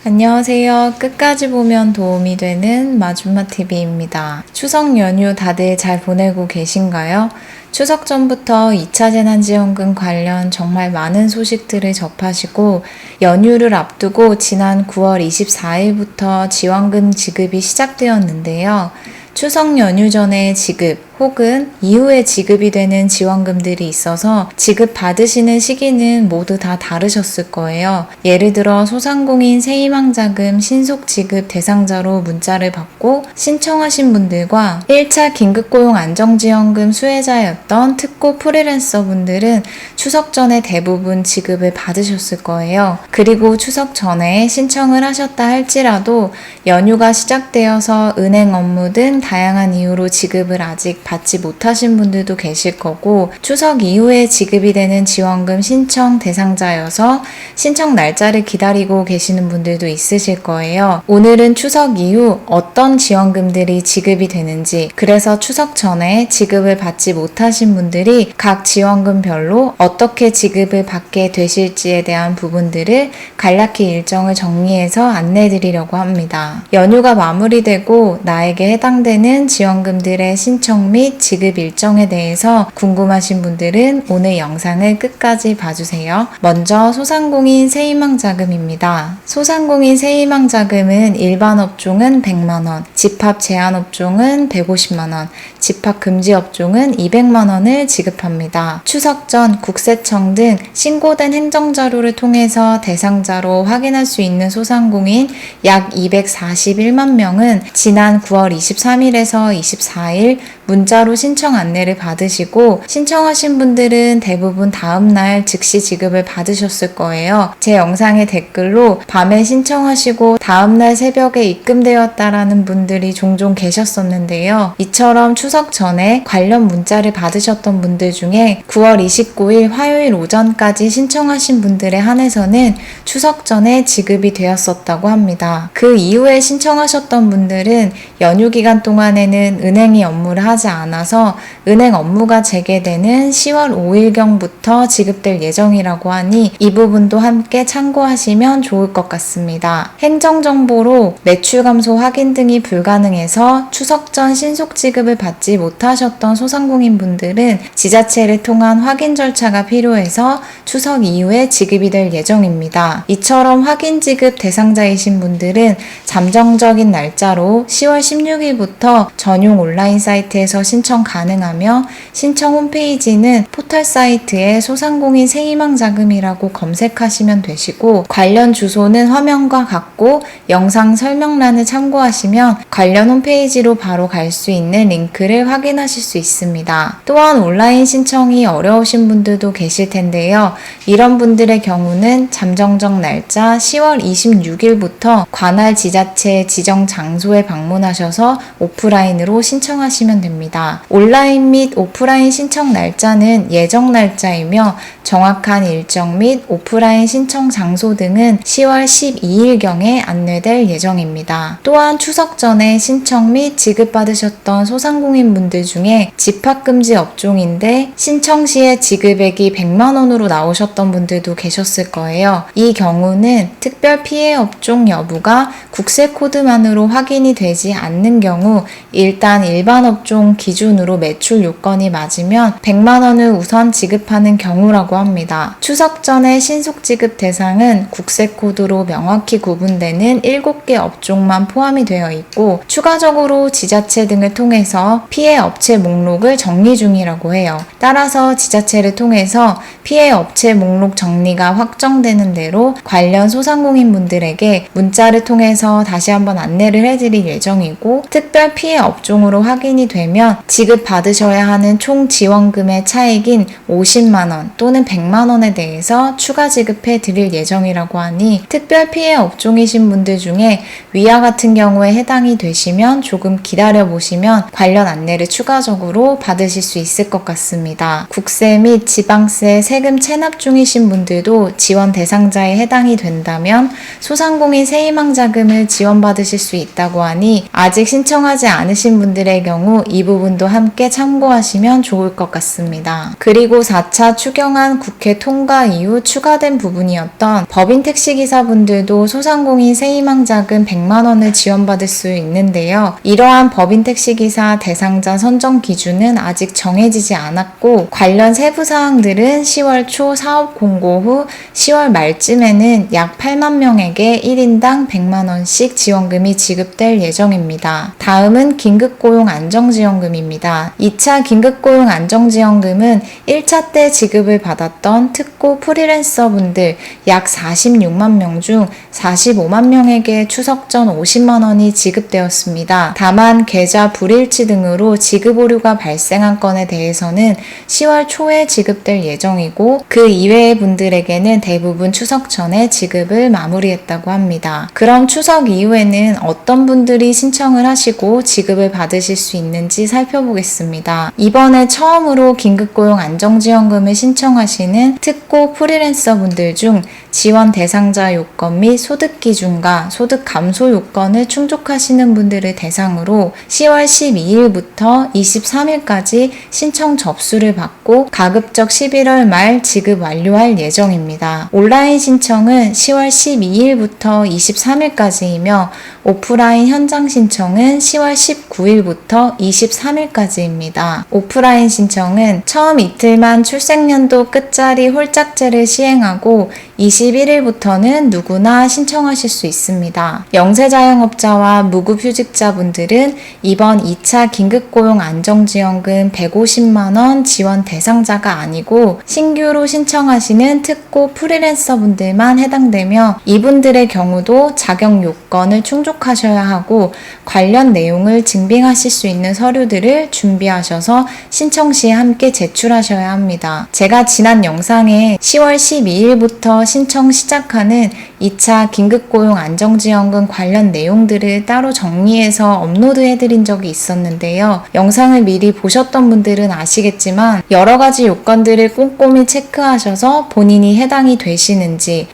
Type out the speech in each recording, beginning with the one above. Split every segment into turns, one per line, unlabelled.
안녕하세요. 끝까지 보면 도움이 되는 마줌마TV입니다. 추석 연휴 다들 잘 보내고 계신가요? 추석 전부터 2차 재난지원금 관련 정말 많은 소식들을 접하시고 연휴를 앞두고 지난 9월 24일부터 지원금 지급이 시작되었는데요. 추석 연휴 전에 지급 혹은 이후에 지급이 되는 지원금들이 있어서 지급 받으시는 시기는 모두 다 다르셨을 거예요. 예를 들어 소상공인 새희망자금 신속 지급 대상자로 문자를 받고 신청하신 분들과 1차 긴급고용 안정지원금 수혜자였던 특고 프리랜서 분들은 추석 전에 대부분 지급을 받으셨을 거예요. 그리고 추석 전에 신청을 하셨다 할지라도 연휴가 시작되어서 은행 업무 등 다양한 이유로 지급을 아직 받지 못하신 분들도 계실 거고, 추석 이후에 지급이 되는 지원금 신청 대상자여서 신청 날짜를 기다리고 계시는 분들도 있으실 거예요. 오늘은 추석 이후 어떤 지원금들이 지급이 되는지, 그래서 추석 전에 지급을 받지 못하신 분들이 각 지원금별로 어떻게 지급을 받게 되실지에 대한 부분들을 간략히 일정을 정리해서 안내해 드리려고 합니다. 연휴가 마무리되고 나에게 해당되는 지원금들의 신청 및 지급 일정에 대해서 궁금하신 분들은 오늘 영상을 끝까지 봐주세요. 먼저 소상공인 새희망자금입니다. 소상공인 새희망자금은 일반 업종은 100만원, 집합 제한 업종은 150만원, 집합 금지 업종은 200만원을 지급합니다. 추석 전 국세청 등 신고된 행정자료를 통해서 대상자로 확인할 수 있는 소상공인 약 241만 명은 지난 9월 23일에서 24일 문자로 신청 안내를 받으시고, 신청하신 분들은 대부분 다음날 즉시 지급을 받으셨을 거예요. 제 영상의 댓글로 밤에 신청하시고 다음날 새벽에 입금되었다라는 분들이 종종 계셨었는데요. 이처럼 추석 전에 관련 문자를 받으셨던 분들 중에 9월 29일 화요일 오전까지 신청하신 분들에 한해서는 추석 전에 지급이 되었었다고 합니다. 그 이후에 신청하셨던 분들은 연휴 기간 동안에는 은행이 업무를 하지 않아서 은행 업무가 재개되는 10월 5일경부터 지급될 예정이라고 하니 이 부분도 함께 참고하시면 좋을 것 같습니다. 행정정보로 매출 감소 확인 등이 불가능해서 추석 전 신속 지급을 받지 못하셨던 소상공인 분들은 지자체를 통한 확인 절차가 필요해서 추석 이후에 지급이 될 예정입니다. 이처럼 확인 지급 대상자이신 분들은 잠정적인 날짜로 10월 16일부터 전용 온라인 사이트에서 신청 가능하며, 신청 홈페이지는 포털 사이트에 소상공인 새희망자금이라고 검색하시면 되시고, 관련 주소는 화면과 같고 영상 설명란을 참고하시면 관련 홈페이지로 바로 갈 수 있는 링크를 확인하실 수 있습니다. 또한 온라인 신청이 어려우신 분들도 계실 텐데요. 이런 분들의 경우는 잠정적 날짜 10월 26일부터 관할 지자체 지정 장소에 방문하셔서 오프라인으로 신청하시면 됩니다. 온라인 및 오프라인 신청 날짜는 예정 날짜이며 정확한 일정 및 오프라인 신청 장소 등은 10월 12일경에 안내될 예정입니다. 또한 추석 전에 신청 및 지급받으셨던 소상공인 분들 중에 집합금지 업종인데 신청 시에 지급액이 100만원으로 나오셨던 분들도 계셨을 거예요. 이 경우는 특별 피해 업종 여부가 국세 코드만으로 확인이 되지 않는 경우 일단 일반 업종 기준으로 매출 요건이 맞으면 100만원을 우선 지급하는 경우라고 합니다. 추석 전에 신속 지급 대상은 국세 코드로 명확히 구분되는 7개 업종만 포함이 되어 있고, 추가적으로 지자체 등을 통해서 피해 업체 목록을 정리 중이라고 해요. 따라서 지자체를 통해서 피해 업체 목록 정리가 확정되는 대로 관련 소상공인 분들에게 문자를 통해서 다시 한번 안내를 해드릴 예정이고, 특별 피해 업종으로 확인이 되면 지급 받으셔야 하는 총 지원금의 차액인 50만원 또는 100만원에 대해서 추가 지급해 드릴 예정이라고 하니, 특별 피해 업종이신 분들 중에 위와 같은 경우에 해당이 되시면 조금 기다려 보시면 관련 안내를 추가적으로 받으실 수 있을 것 같습니다. 국세 및 지방세 세금 체납 중이신 분들도 지원 대상자에 해당이 된다면 소상공인 새희망자금을 지원받으실 수 있다고 하니, 아직 신청하지 않으신 분들의 경우 이 부분도 함께 참고하시면 좋을 것 같습니다. 그리고 4차 추경안 지난 국회 통과 이후 추가된 부분이었던 법인 택시기사분들도 소상공인 세희망자금 100만원을 지원받을 수 있는데요. 이러한 법인 택시기사 대상자 선정 기준은 아직 정해지지 않았고 관련 세부사항들은 10월 초 사업 공고 후 10월 말쯤에는 약 8만 명에게 1인당 100만원씩 지원금이 지급될 예정입니다. 다음은 긴급고용 안정지원금입니다. 2차 긴급고용 안정지원금은 1차 때 지급을 받았던 특고 프리랜서분들 약 46만 명 중 45만 명에게 추석 전 50만 원이 지급되었습니다. 다만 계좌 불일치 등으로 지급 오류가 발생한 건에 대해서는 10월 초에 지급될 예정이고 그 이외의 분들에게는 대부분 추석 전에 지급을 마무리했다고 합니다. 그럼 추석 이후에는 어떤 분들이 신청을 하시고 지급을 받으실 수 있는지 살펴보겠습니다. 이번에 처음으로 긴급고용 안정지원금을 신청하시는 특고 프리랜서 분들 중 지원 대상자 요건 및 소득 기준과 소득 감소 요건을 충족하시는 분들을 대상으로 10월 12일부터 23일까지 신청 접수를 받고 가급적 11월 말 지급 완료할 예정입니다. 온라인 신청은 10월 12일부터 23일까지이며 오프라인 현장 신청은 10월 19일부터 23일까지입니다. 오프라인 신청은 처음 이틀만 출생연도 끝자리 홀짝제를 시행하고 21일부터는 누구나 신청하실 수 있습니다. 영세자영업자와 무급휴직자분들은 이번 2차 긴급고용 안정지원금 150만원 지원 대상자가 아니고 신규로 신청하시는 특고 프리랜서분들만 해당되며 이분들의 경우도 자격 요건을 충족하셔야 하고 관련 내용을 증빙하실 수 있는 서류들을 준비하셔서 신청 시에 함께 제출하셔야 합니다. 제가 지난 영상에 10월 12일부터 신청 시작하는 2차 긴급고용 안정지원금 관련 내용들을 따로 정리해서 업로드해드린 적이 있었는데요. 영상을 미리 보셨던 분들은 아시겠지만 여러 가지 요건들을 꼼꼼히 체크하셔서 본인이 해당이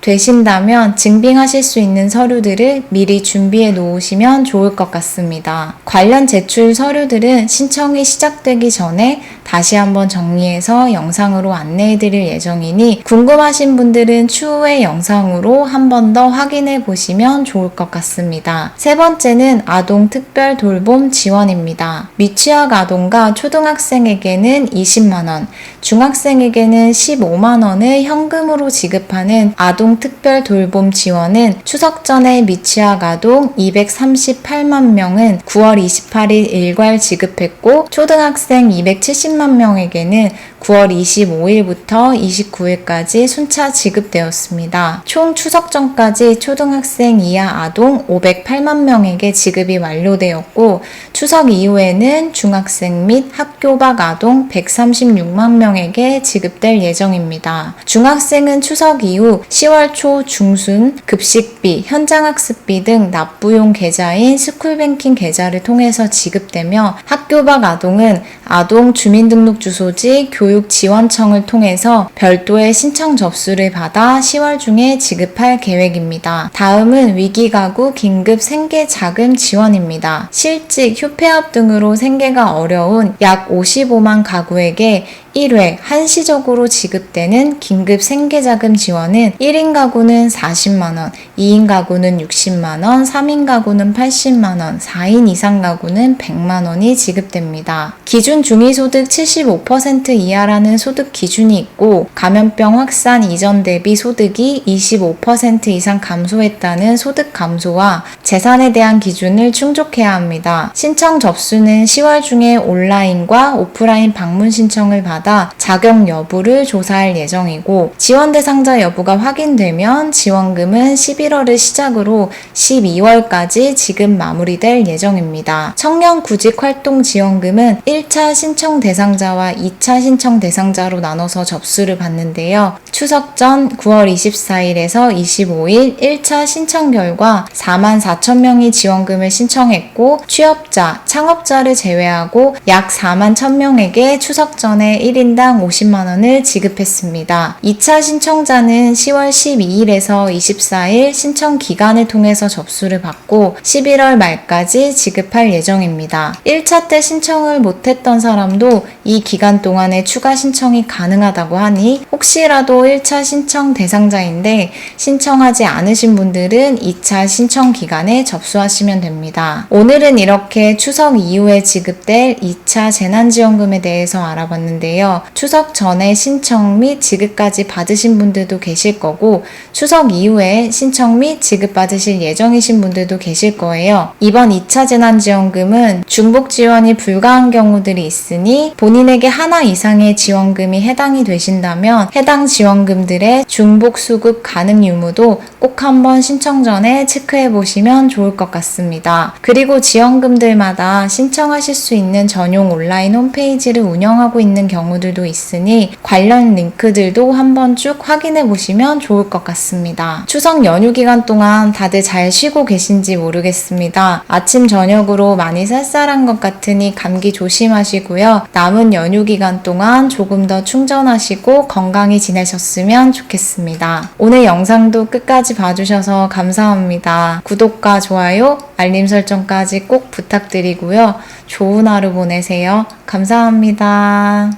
되신다면 증빙하실 수 있는 서류들을 미리 준비해 놓으시면 좋을 것 같습니다. 관련 제출 서류들은 신청이 시작되기 전에 다시 한번 정리해서 영상으로 안내해드릴 예정이니 궁금하신 분들은 추후의 영상으로 한 번 더 확인해 보시면 좋을 것 같습니다. 세 번째는 아동 특별 돌봄 지원입니다. 미취학 아동과 초등학생에게는 20만원, 중학생에게는 15만원을 현금으로 지급하는 아동 특별 돌봄 지원은 추석 전에 미취학 아동 238만 명은 9월 28일 일괄 지급했고 초등학생 270만 명에게는 9월 25일부터 29일까지 순차 지급되었습니다. 총 추석 전까지 초등학생 이하 아동 508만 명에게 지급이 완료되었고 추석 이후에는 중학생 및 학교 밖 아동 136만 명에게 지급될 예정입니다. 중학생은 추석 이후 10월 초 중순 급식비, 현장학습비 등 납부용 계좌인 스쿨뱅킹 계좌를 통해서 지급되며 학교 밖 아동은 아동 주민등록주소지 교육지원청을 통해서 별도의 신청 접수를 받아 10월 중에 지급할 계획입니다. 다음은 위기가구 긴급 생계자금 지원입니다. 실직, 휴폐업 등으로 생계가 어려운 약 55만 가구에게 1회 한시적으로 지급되는 긴급 생계자금 지원은 1인 가구는 40만원, 2인 가구는 60만원, 3인 가구는 80만원, 4인 이상 가구는 100만원이 지급됩니다. 기준 중위소득 75% 이하라는 소득 기준이 있고 감염병 확산 이전 대비 소득이 25% 이상 감소했다는 소득 감소와 재산에 대한 기준을 충족해야 합니다. 신청 접수는 10월 중에 온라인과 오프라인 방문 신청을 받아 자격 여부를 조사할 예정이고 지원 대상자 여부가 확인되면 지원금은 11월을 시작으로 12월까지 지급 마무리될 예정입니다. 청년 구직 활동 지원금은 1차 신청 대상자와 2차 신청 대상자로 나눠서 접수를 받는데요. 추석 전 9월 24일에서 25일 1차 신청 결과 4만 4천 명이 지원금을 신청했고 취업자, 창업자를 제외하고 약 4만 1천 명에게 추석 전에 1인당 50만 원을 지급했습니다. 2차 신청자는 10월 12일에서 24일 신청 기간을 통해서 접수를 받고 11월 말까지 지급할 예정입니다. 1차 때 신청을 못했던 사람도 이 기간 동안에 추가 신청이 가능하다고 하니 혹시라도 1차 신청 대상자인데 신청하지 않으신 분들은 2차 신청 기간에 접수하시면 됩니다. 오늘은 이렇게 추석 이후에 지급될 2차 재난지원금에 대해서 알아봤는데요. 추석 전에 신청 및 지급까지 받으신 분들도 계실 거고 추석 이후에 신청 및 지급 받으실 예정이신 분들도 계실 거예요. 이번 2차 재난지원금은 중복 지원이 불가한 경우들이 있으니 본인에게 하나 이상의 지원금이 해당이 되신다면 해당 지원금들의 중복 수급 가능 유무도 꼭 한번 신청 전에 체크해 보시면 좋을 것 같습니다. 그리고 지원금들마다 신청하실 수 있는 전용 온라인 홈페이지를 운영하고 있는 경우들도 있으니 관련 링크들도 한번 쭉 확인해 보시면 좋을 것 같습니다. 추석 연휴 기간 동안 다들 잘 쉬고 계신지 모르겠습니다. 아침 저녁으로 많이 쌀쌀한 것 같으니 감기 조심하시고요. 남은 연휴 기간 동안 조금 더 충전하시고 건강히 지내셨으면 좋겠습니다. 오늘 영상도 끝까지 봐주셔서 감사합니다. 구독과 좋아요, 알림 설정까지 꼭 부탁드리고요. 좋은 하루 보내세요. 감사합니다.